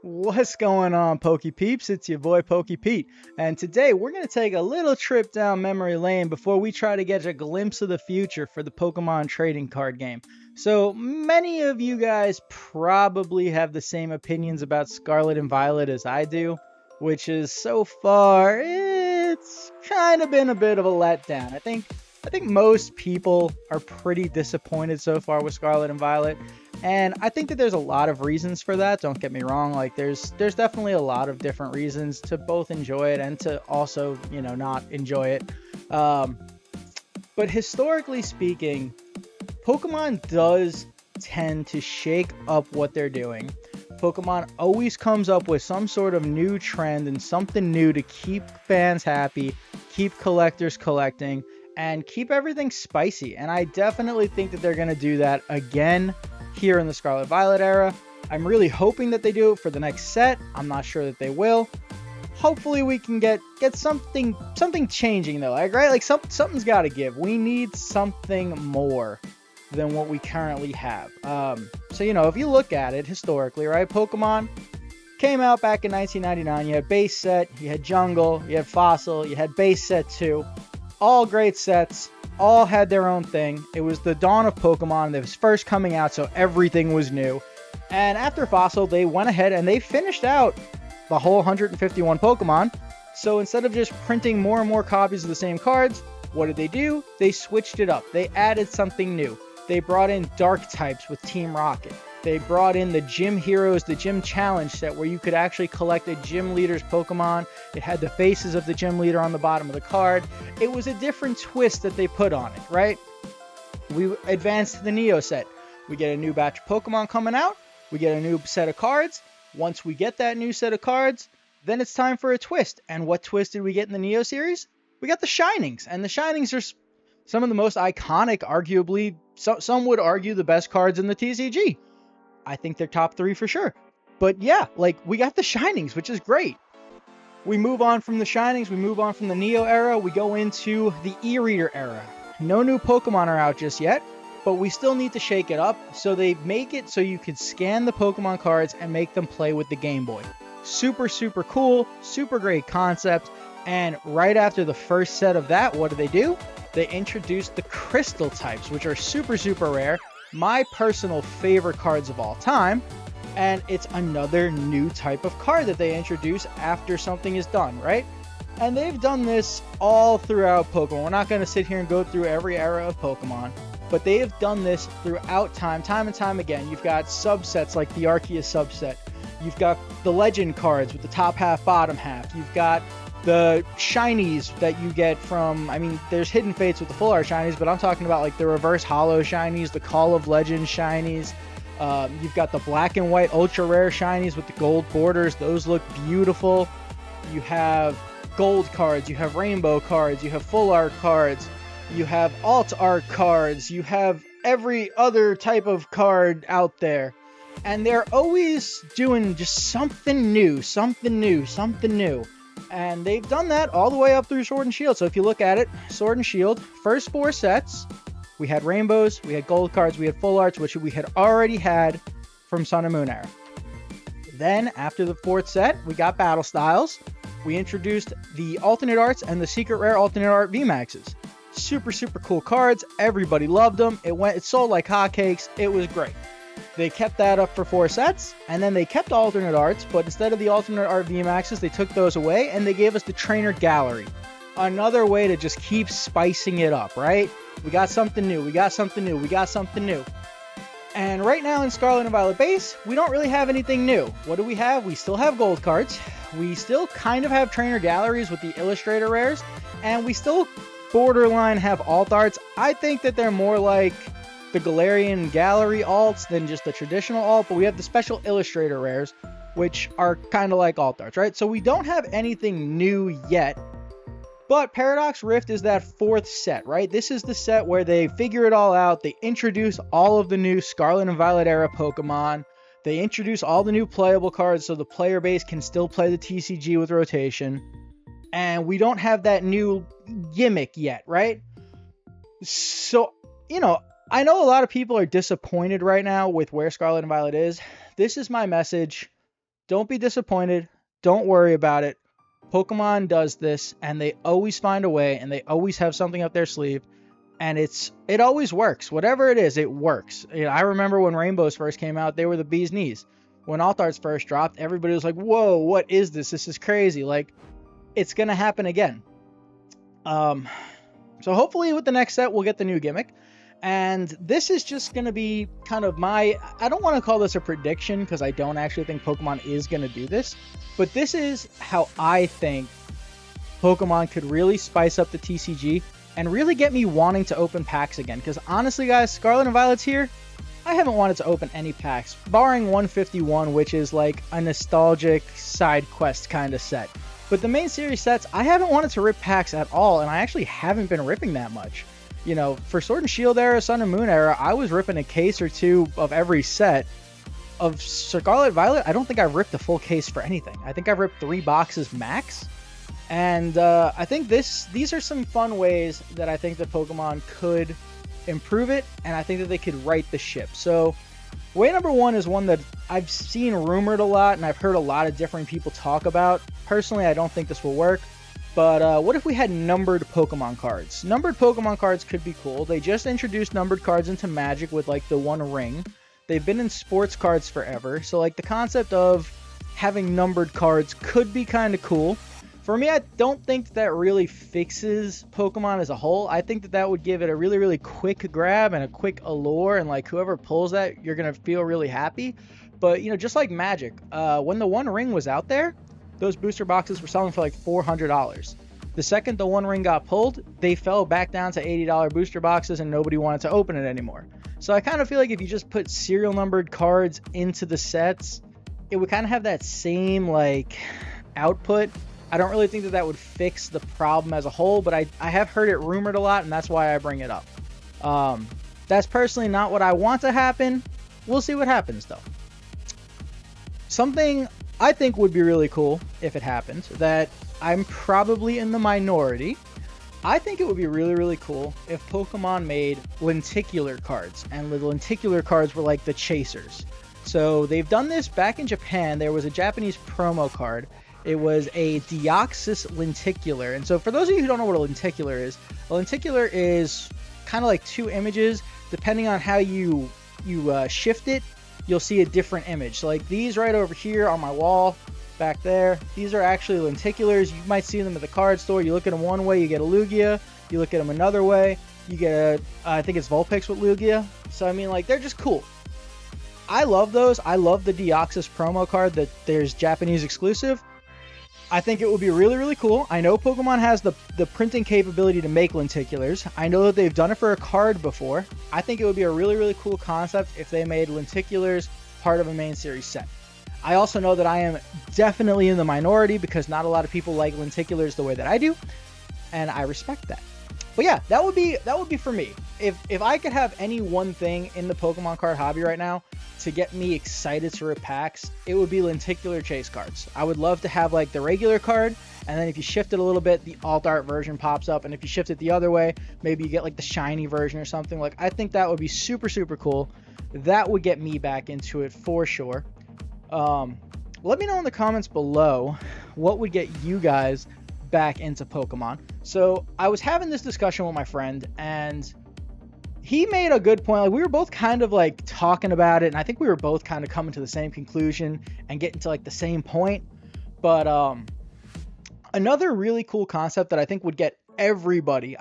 What's going on, Peeps? It's your boy Pete, and today we're going to take a little trip down memory lane before we try to get a glimpse of the future for the Pokemon trading card game. So, many of you guys probably have the same opinions about Scarlet and Violet as I do, which is so far, it's kind of been a bit of a letdown. I think most people are pretty disappointed so far with Scarlet and Violet. And I think that there's a lot of reasons for that. Don't get me wrong. Like there's definitely a lot of different reasons to both enjoy it and to also, not enjoy it. But historically speaking, Pokemon does tend to shake up what they're doing. Pokemon always comes up with some sort of new trend and something new to keep fans happy, keep collectors collecting, and keep everything spicy. And I definitely think that they're going to do that again here in the Scarlet Violet era. I'm really hoping that they do it for the next set. I'm not sure that they will. Hopefully we can get something changing though. Like, right? Like something's got to give. We need something more than what we currently have. So if you look at it historically, right? Pokemon came out back in 1999. You had base set, you had jungle, you had fossil, you had base set 2. All great sets. All had their own thing. It was the dawn of Pokemon that was first coming out, so everything was new. And after Fossil, they went ahead and they finished out the whole 151 Pokemon. So instead of just printing more and more copies of the same cards, what did they do? They switched it up. They added something new. They brought in Dark types with Team Rocket. They brought in the Gym Heroes, the Gym Challenge set, where you could actually collect a gym leader's Pokemon. It had the faces of the gym leader on the bottom of the card. It was a different twist that they put on it, right? We advanced to the Neo set. We get a new batch of Pokemon coming out. We get a new set of cards. Once we get that new set of cards, then it's time for a twist. And what twist did we get in the Neo series? We got the Shinings. And the Shinings are some of the most iconic, arguably, some would argue the best cards in the TCG. I think they're top 3 for sure. But yeah, we got the Shinings, which is great. We move on from the Shinings, we move on from the Neo era, we go into the E-Reader era. No new Pokemon are out just yet, but we still need to shake it up, so they make it so you can scan the Pokemon cards and make them play with the Game Boy. Super, super cool, super great concept, and right after the first set of that, what do? They introduced the Crystal types, which are super, super rare. My personal favorite cards of all time, and it's another new type of card that they introduce after something is done, right? And they've done this all throughout Pokemon. We're not going to sit here and go through every era of Pokemon, but they have done this throughout time and time again. You've got subsets like the Arceus subset. You've got the Legend cards with the top half, bottom half. You've got the shinies that you get from, there's Hidden Fates with the full art shinies, but I'm talking about the reverse hollow shinies, the Call of Legends shinies. You've got the black and white ultra rare shinies with the gold borders. Those look beautiful. You have gold cards, you have rainbow cards, you have full art cards, you have alt art cards, you have every other type of card out there. And they're always doing just something new. And they've done that all the way up through Sword and Shield. So if you look at it, Sword and Shield, first 4 sets, we had rainbows, we had gold cards, we had full arts, which we had already had from Sun and Moon era. Then, after the 4th set, we got Battle Styles. We introduced the alternate arts and the secret rare alternate art VMAXs. Super, super cool cards. Everybody loved them. It sold like hotcakes. It was great. They kept that up for 4 sets, and then they kept alternate arts, but instead of the alternate art VMAXs, they took those away, and they gave us the Trainer Gallery. Another way to just keep spicing it up, right? We got something new. And right now in Scarlet and Violet base, we don't really have anything new. What do we have? We still have gold cards. We still kind of have Trainer Galleries with the Illustrator rares, and we still borderline have alt arts. I think that they're more like the Galarian Gallery alts than just the traditional alt, but we have the special Illustrator rares, which are kind of like alt arts, right? So we don't have anything new yet, but Paradox Rift is that 4th set, right? This is the set where they figure it all out. They introduce all of the new Scarlet and Violet era Pokemon. They introduce all the new playable cards so the player base can still play the TCG with rotation. And we don't have that new gimmick yet, right? So, I know a lot of people are disappointed right now with where Scarlet and Violet is. This is my message. don't be disappointed. Don't worry about it. Pokemon does this, and they always find a way, and they always have something up their sleeve, and it always works. Whatever it is, it works. You know, I remember when Rainbows first came out, they were the bee's knees. When Altarts first dropped, everybody was like, "Whoa, what is this? This is crazy!" Like, it's gonna happen again. So hopefully with the next set, we'll get the new gimmick. And this is just going to be kind of I don't want to call this a prediction because I don't actually think Pokemon is going to do this. But this is how I think Pokemon could really spice up the TCG and really get me wanting to open packs again. Because honestly, guys, Scarlet and Violet's here. I haven't wanted to open any packs, barring 151, which is like a nostalgic side quest kind of set. But the main series sets, I haven't wanted to rip packs at all, and I actually haven't been ripping that much. You know, for Sword and Shield era, Sun and Moon era, I was ripping a case or two of every set. Of Scarlet Violet, I don't think I ripped a full case for anything. I think I ripped 3 boxes max. And I think these are some fun ways that I think that Pokemon could improve it, and I think that they could right the ship. So way number 1 is one that I've seen rumored a lot, and I've heard a lot of different people talk about. Personally, I don't think this will work. But what if we had numbered Pokemon cards? Numbered Pokemon cards could be cool. They just introduced numbered cards into Magic with like the One Ring. They've been in sports cards forever. So like the concept of having numbered cards could be kind of cool. For me, I don't think that really fixes Pokemon as a whole. I think that would give it a really, really quick grab and a quick allure. And like whoever pulls that, you're going to feel really happy. But, you know, just like Magic, when the One Ring was out there, those booster boxes were selling for like $400. The second the One Ring got pulled, they fell back down to $80 booster boxes and nobody wanted to open it anymore. So I kind of feel like if you just put serial numbered cards into the sets, it would kind of have that same like output. I don't really think that would fix the problem as a whole, but I have heard it rumored a lot, and that's why I bring it up. That's personally not what I want to happen. We'll see what happens though. Something I think would be really cool if it happens, that I'm probably in the minority. I think it would be really, really cool if Pokemon made lenticular cards, and the lenticular cards were like the chasers. So they've done this back in Japan. There was a Japanese promo card. It was a Deoxys lenticular. And so for those of you who don't know what a lenticular is kind of like 2 images. Depending on how you shift it, you'll see a different image. So like these right over here on my wall back there, these are actually lenticulars. You might see them at the card store. You look at them one way, you get a Lugia. You look at them another way, you get I think it's Vulpix with Lugia. So I mean, like, they're just cool. I love those. I love the Deoxys promo card that there's Japanese exclusive. I think it would be really, really cool. I know Pokemon has the printing capability to make lenticulars. I know that they've done it for a card before. I think it would be a really, really cool concept if they made lenticulars part of a main series set. I also know that I am definitely in the minority because not a lot of people like lenticulars the way that I do, and I respect that. But yeah, that would be for me. If I could have any one thing in the Pokemon card hobby right now to get me excited to rip packs, it would be lenticular chase cards. I would love to have like the regular card, and then if you shift it a little bit, the alt art version pops up, and if you shift it the other way, maybe you get like the shiny version or something. Like, I think that would be super, super cool. That would get me back into it for sure. Let me know in the comments below what would get you guys back into Pokemon. So I was having this discussion with my friend, and he made a good point. Like, we were both kind of like talking about it, and I think we were both kind of coming to the same conclusion and getting to like the same point. But another really cool concept that I think would get everybody,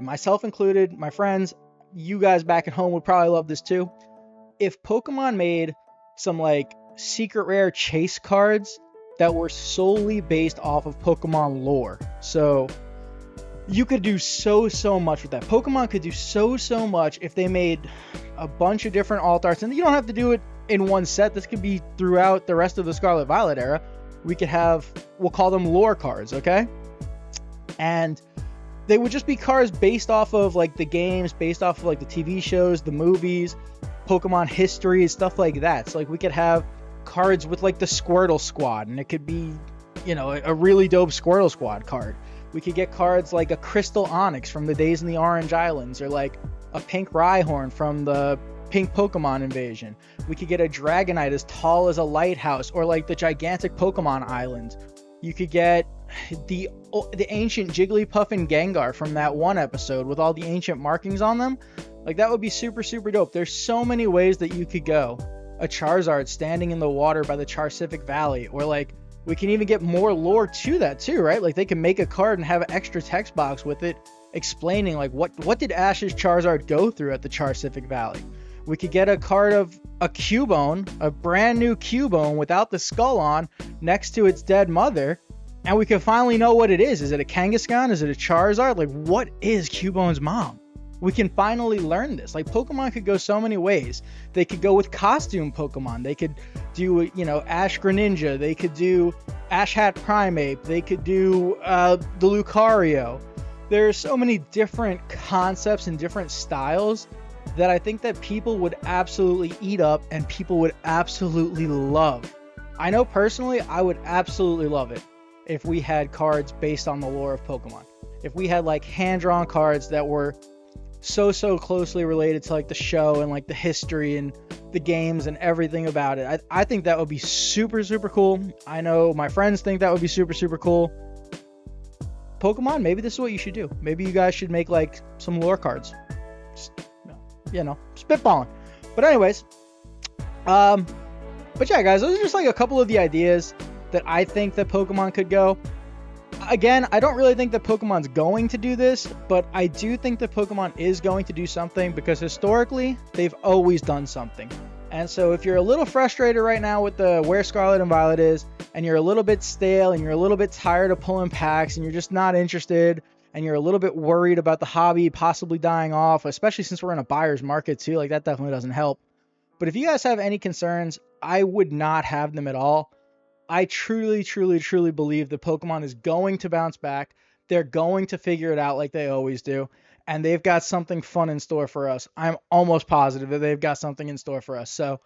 myself included, my friends, you guys back at home would probably love this too. If Pokemon made some like secret rare chase cards that were solely based off of Pokemon lore. So you could do so much with that. Pokemon could do so much if they made a bunch of different alt arts. And you don't have to do it in one set. This could be throughout the rest of the Scarlet Violet era. We could have, we'll call them lore cards, okay? And they would just be cards based off of like the games, based off of like the TV shows, the movies, Pokemon history, stuff like that. So like we could have cards with like the Squirtle squad, and it could be, you know, a really dope Squirtle squad card. We could get cards like a Crystal Onyx from the Days in the Orange Islands, or like a Pink Rhyhorn from the pink Pokemon invasion. We could get a Dragonite as tall as a lighthouse, or like the gigantic Pokemon island. You could get the ancient Jigglypuff and Gengar from that one episode with all the ancient markings on them. Like, that would be super, super dope. There's so many ways that you could go. A Charizard standing in the water by the Charcific Valley, or like, we can even get more lore to that too, right? Like, they can make a card and have an extra text box with it explaining like what did Ash's Charizard go through at the Charcific Valley. We could get a card of a Cubone, a brand new Cubone without the skull on, next to its dead mother, and we could finally know what it is. Is it a Kangaskhan? Is it a Charizard? Like, what is Cubone's mom? We can finally learn this. Like, Pokemon could go so many ways. They could go with costume Pokemon. They could do, you know, Ash Greninja. They could do Ash Hat Primeape. They could do the Lucario. There's so many different concepts and different styles that I think that people would absolutely eat up and people would absolutely love. I know personally, I would absolutely love it if we had cards based on the lore of Pokemon. If we had like hand-drawn cards that were so closely related to like the show and like the history and the games and everything about it. I think that would be super cool. I know my friends think that would be super cool. Pokemon, maybe this is what you should do. Maybe you guys should make like some lore cards. Just, you know, spitballing. But anyways, but yeah, guys, those are just like a couple of the ideas that I think that Pokemon could go. Again, I don't really think that Pokemon's going to do this, but I do think that Pokemon is going to do something, because historically, they've always done something. And so if you're a little frustrated right now with where Scarlet and Violet is, and you're a little bit stale, and you're a little bit tired of pulling packs, and you're just not interested, and you're a little bit worried about the hobby possibly dying off, especially since we're in a buyer's market too, like that definitely doesn't help. But if you guys have any concerns, I would not have them at all. I truly believe that Pokemon is going to bounce back. They're going to figure it out like they always do. And they've got something fun in store for us. I'm almost positive that they've got something in store for us. So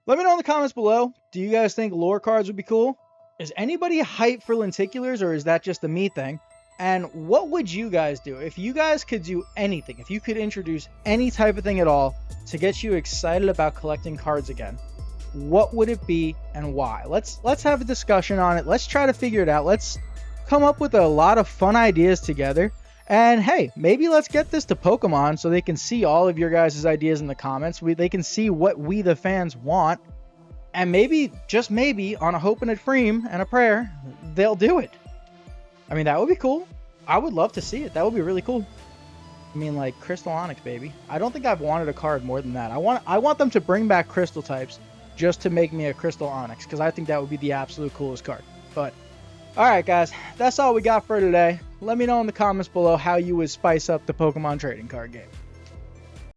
let me know in the comments below. Do you guys think lore cards would be cool? Is anybody hyped for lenticulars, or is that just a me thing? And what would you guys do if you guys could do anything? If you could introduce any type of thing at all to get you excited about collecting cards again? What would it be and why? Let's have a discussion on it. Let's try to figure it out. Let's come up with a lot of fun ideas together. And hey, maybe let's get this to Pokemon so they can see all of your guys' ideas in the comments. They can see what we, the fans, want. And maybe, just maybe, on a hope and a dream and a prayer, they'll do it. I mean, that would be cool. I would love to see it. That would be really cool. I mean, like, Crystal Onyx, baby. I don't think I've wanted a card more than that. I want them to bring back Crystal types just to make me a Crystal Onyx, because I think that would be the absolute coolest card. But alright guys, that's all we got for today. Let me know in the comments below how you would spice up the Pokemon trading card game.